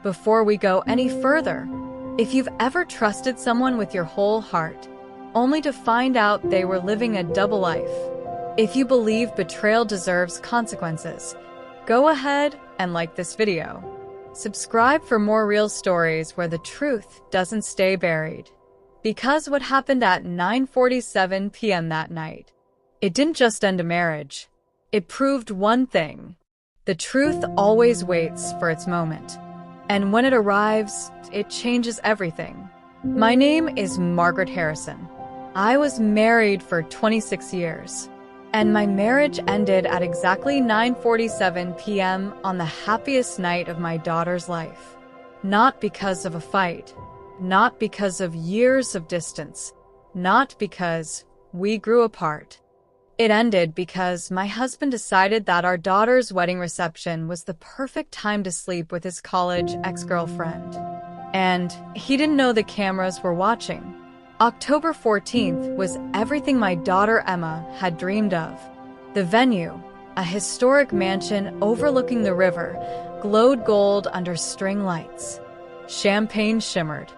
Before we go any further, if you've ever trusted someone with your whole heart, only to find out they were living a double life, if you believe betrayal deserves consequences, go ahead and like this video. Subscribe for more real stories where the truth doesn't stay buried. Because what happened at 9:47 p.m. that night, it didn't just end a marriage. It proved one thing. The truth always waits for its moment. And when it arrives, it changes everything. My name is Margaret Harrison. I was married for 26 years. And my marriage ended at exactly 9:47 p.m. on the happiest night of my daughter's life. Not because of a fight. Not because of years of distance. Not because we grew apart. It ended because my husband decided that our daughter's wedding reception was the perfect time to sleep with his college ex-girlfriend. And he didn't know the cameras were watching. October 14th was everything my daughter Emma had dreamed of. The venue, a historic mansion overlooking the river, glowed gold under string lights. Champagne shimmered.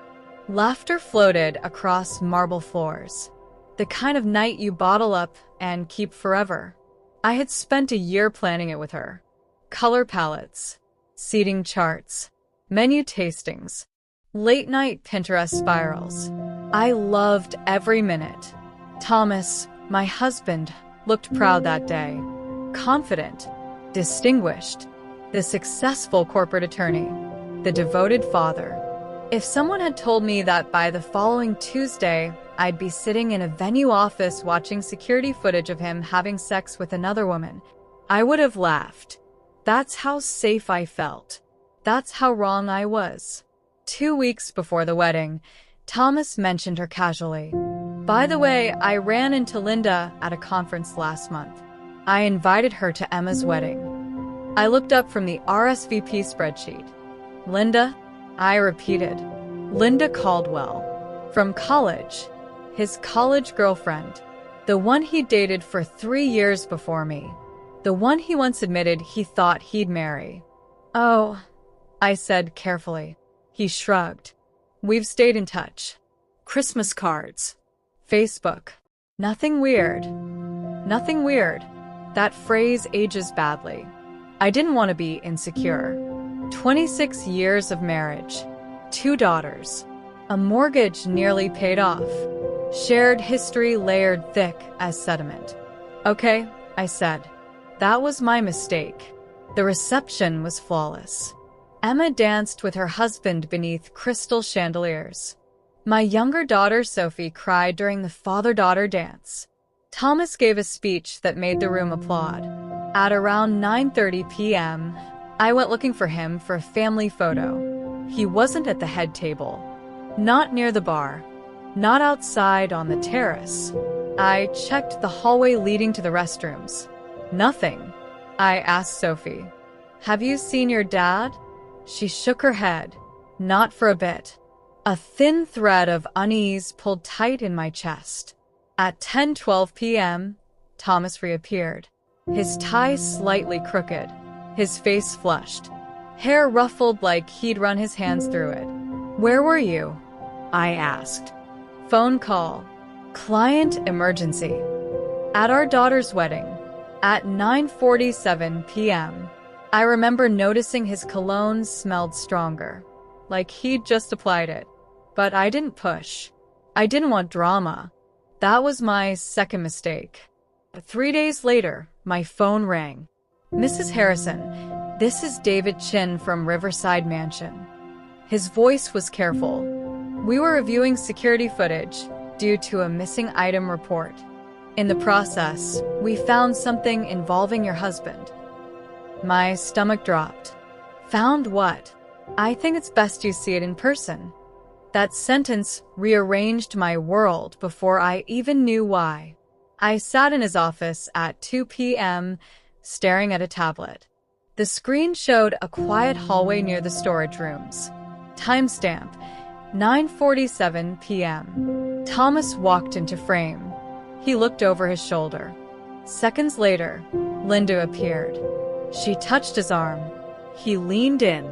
Laughter floated across marble floors. The kind of night you bottle up and keep forever. I had spent a year planning it with her. Color palettes, seating charts, menu tastings, late-night Pinterest spirals. I loved every minute. Thomas, my husband, looked proud that day. Confident, distinguished, the successful corporate attorney, the devoted father. If someone had told me that by the following Tuesday, I'd be sitting in a venue office watching security footage of him having sex with another woman, I would have laughed. That's how safe I felt. That's how wrong I was. 2 weeks before the wedding, Thomas mentioned her casually. By the way, I ran into Linda at a conference last month. I invited her to Emma's wedding. I looked up from the RSVP spreadsheet. Linda? I repeated. Linda Caldwell. From college. His college girlfriend. The one he dated for 3 years before me. The one he once admitted he thought he'd marry. Oh, I said carefully. He shrugged. We've stayed in touch. Christmas cards. Facebook. Nothing weird. Nothing weird. That phrase ages badly. I didn't want to be insecure. 26 years of marriage. 2 daughters. A mortgage nearly paid off. Shared history layered thick as sediment. Okay, I said. That was my mistake. The reception was flawless. Emma danced with her husband beneath crystal chandeliers. My younger daughter Sophie cried during the father-daughter dance. Thomas gave a speech that made the room applaud. At around 9:30 p.m., I went looking for him for a family photo. He wasn't at the head table. Not near the bar. Not outside on the terrace. I checked the hallway leading to the restrooms. Nothing. I asked Sophie, "Have you seen your dad?" She shook her head. Not for a bit. A thin thread of unease pulled tight in my chest. At 10:12 p.m., Thomas reappeared. His tie slightly crooked. His face flushed. Hair ruffled like he'd run his hands through it. "Where were you?" I asked. Phone call. Client emergency. At our daughter's wedding. At 9:47 p.m., I remember noticing his cologne smelled stronger, like he'd just applied it. But I didn't push. I didn't want drama. That was my second mistake. 3 days later, my phone rang. "Mrs. Harrison, this is David Chin from Riverside Mansion." His voice was careful. "We were reviewing security footage due to a missing item report. In the process, we found something involving your husband." My stomach dropped. Found what? I think it's best you see it in person. That sentence rearranged my world before I even knew why. I sat in his office at 2 p.m., staring at a tablet. The screen showed a quiet hallway near the storage rooms. Timestamp, 9:47 p.m. Thomas walked into frame. He looked over his shoulder. Seconds later, Linda appeared. She touched his arm. He leaned in.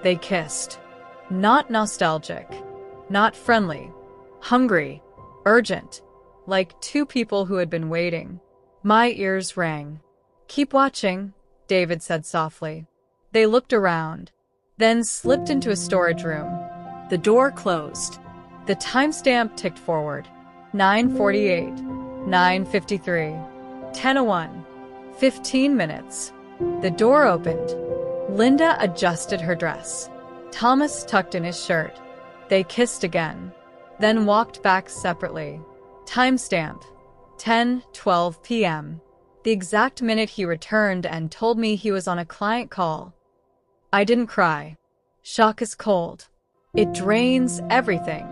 They kissed. Not nostalgic. Not friendly. Hungry. Urgent. Like two people who had been waiting. My ears rang. "Keep watching," David said softly. They looked around, then slipped into a storage room. The door closed. The timestamp ticked forward. 9:48, 9:53, 10:01, 15 minutes. The door opened. Linda adjusted her dress. Thomas tucked in his shirt. They kissed again, then walked back separately. Timestamp, 10:12 p.m. The exact minute he returned and told me he was on a client call. I didn't cry. Shock is cold. It drains everything.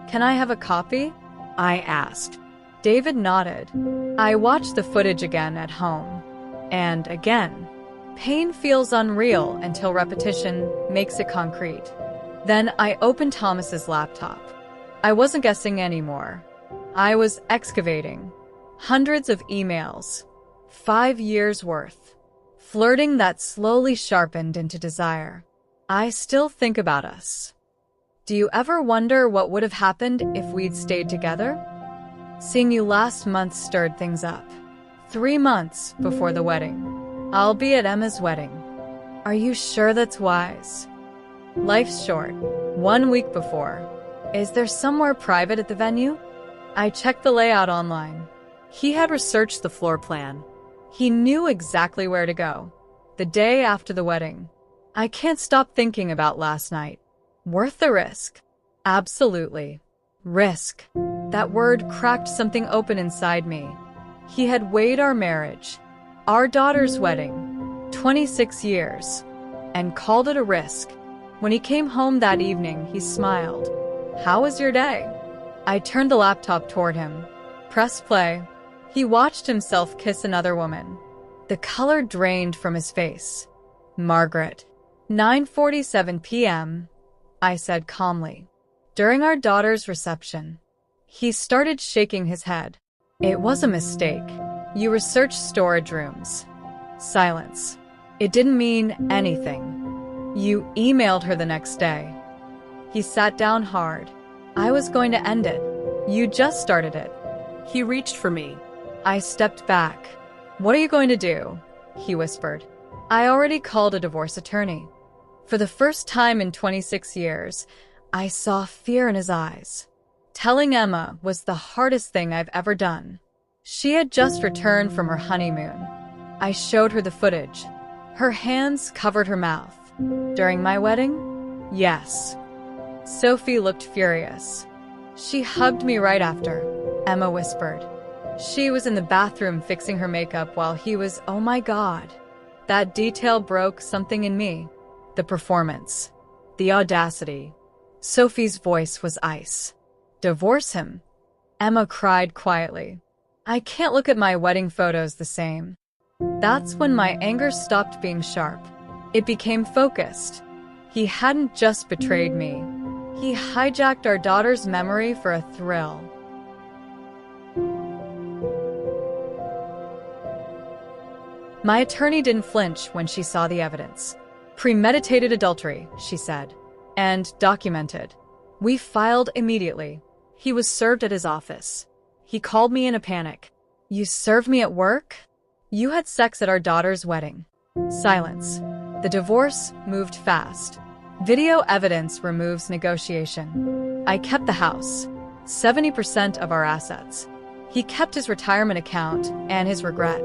"Can I have a copy?" I asked. David nodded. I watched the footage again at home. And again. Pain feels unreal until repetition makes it concrete. Then I opened Thomas's laptop. I wasn't guessing anymore. I was excavating. Hundreds of emails. 5 years worth. Flirting that slowly sharpened into desire. I still think about us. Do you ever wonder what would have happened if we'd stayed together? Seeing you last month stirred things up. 3 months before the wedding. I'll be at Emma's wedding. Are you sure that's wise? Life's short. 1 week before. Is there somewhere private at the venue? I checked the layout online. He had researched the floor plan. He knew exactly where to go. The day after the wedding. I can't stop thinking about last night. Worth the risk? Absolutely. Risk. That word cracked something open inside me. He had weighed our marriage, our daughter's wedding, 26 years, and called it a risk. When he came home that evening, he smiled. "How was your day?" I turned the laptop toward him. Press play. He watched himself kiss another woman. The color drained from his face. "Margaret." 9:47 p.m., I said calmly. During our daughter's reception. He started shaking his head. "It was a mistake. You researched storage rooms." Silence. "It didn't mean anything. You emailed her the next day." He sat down hard. "I was going to end it. You just started it." He reached for me. I stepped back. "What are you going to do?" he whispered. I already called a divorce attorney. For the first time in 26 years, I saw fear in his eyes. Telling Emma was the hardest thing I've ever done. She had just returned from her honeymoon. I showed her the footage. Her hands covered her mouth. During my wedding? Yes. Sophie looked furious. "She hugged me right after," Emma whispered. She was in the bathroom fixing her makeup while he was, oh my God. That detail broke something in me. The performance. The audacity. Sophie's voice was ice. "Divorce him?" Emma cried quietly. I can't look at my wedding photos the same. That's when my anger stopped being sharp. It became focused. He hadn't just betrayed me. He hijacked our daughter's memory for a thrill. My attorney didn't flinch when she saw the evidence. "Premeditated adultery," she said, "and documented." We filed immediately. He was served at his office. He called me in a panic. "You served me at work? You had sex at our daughter's wedding." Silence. The divorce moved fast. Video evidence removes negotiation. I kept the house, 70% of our assets. He kept his retirement account and his regret.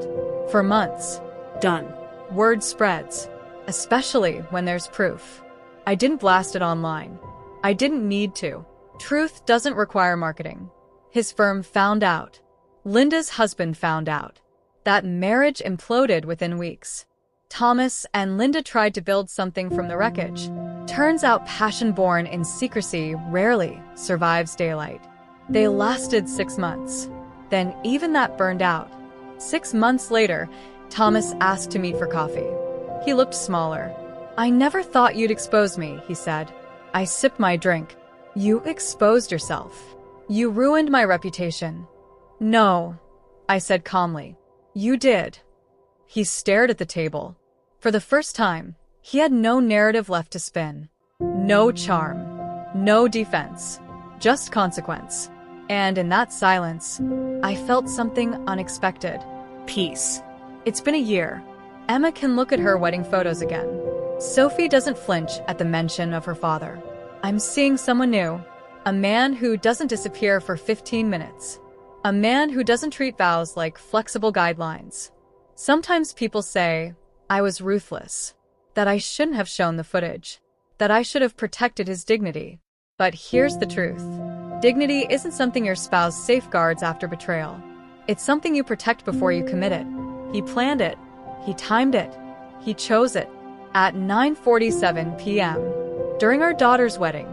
For months. Done. Word spreads, especially when there's proof. I didn't blast it online. I didn't need to. Truth doesn't require marketing. His firm found out. Linda's husband found out. That marriage imploded within weeks. Thomas and Linda tried to build something from the wreckage. Turns out passion born in secrecy rarely survives daylight. They lasted 6 months. Then even that burned out. 6 months later, Thomas asked to meet for coffee. He looked smaller. "I never thought you'd expose me," he said. I sipped my drink. "You exposed yourself. You ruined my reputation." "No," I said calmly. "You did." He stared at the table. For the first time, He had no narrative left to spin. No charm. No defense. Just consequence. And in that silence, I felt something unexpected. Peace. It's been a year. Emma can look at her wedding photos again. Sophie doesn't flinch at the mention of her father. I'm seeing someone new. A man who doesn't disappear for 15 minutes. A man who doesn't treat vows like flexible guidelines. Sometimes people say, I was ruthless. That I shouldn't have shown the footage. That I should have protected his dignity. But here's the truth. Dignity isn't something your spouse safeguards after betrayal. It's something you protect before you commit it. He planned it. He timed it. He chose it. At 9:47 p.m. during our daughter's wedding.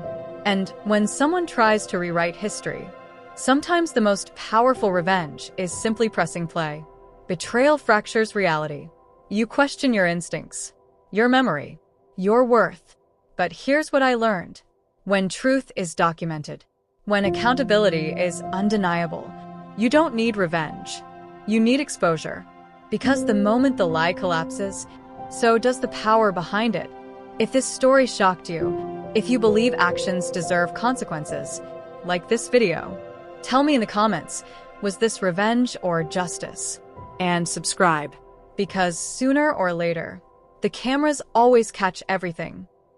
And when someone tries to rewrite history, sometimes the most powerful revenge is simply pressing play. Betrayal fractures reality. You question your instincts, your memory, your worth. But here's what I learned. When truth is documented, when accountability is undeniable, you don't need revenge. You need exposure. Because the moment the lie collapses, so does the power behind it. If this story shocked you, if you believe actions deserve consequences, like this video, tell me in the comments, was this revenge or justice? And subscribe, because sooner or later, the cameras always catch everything.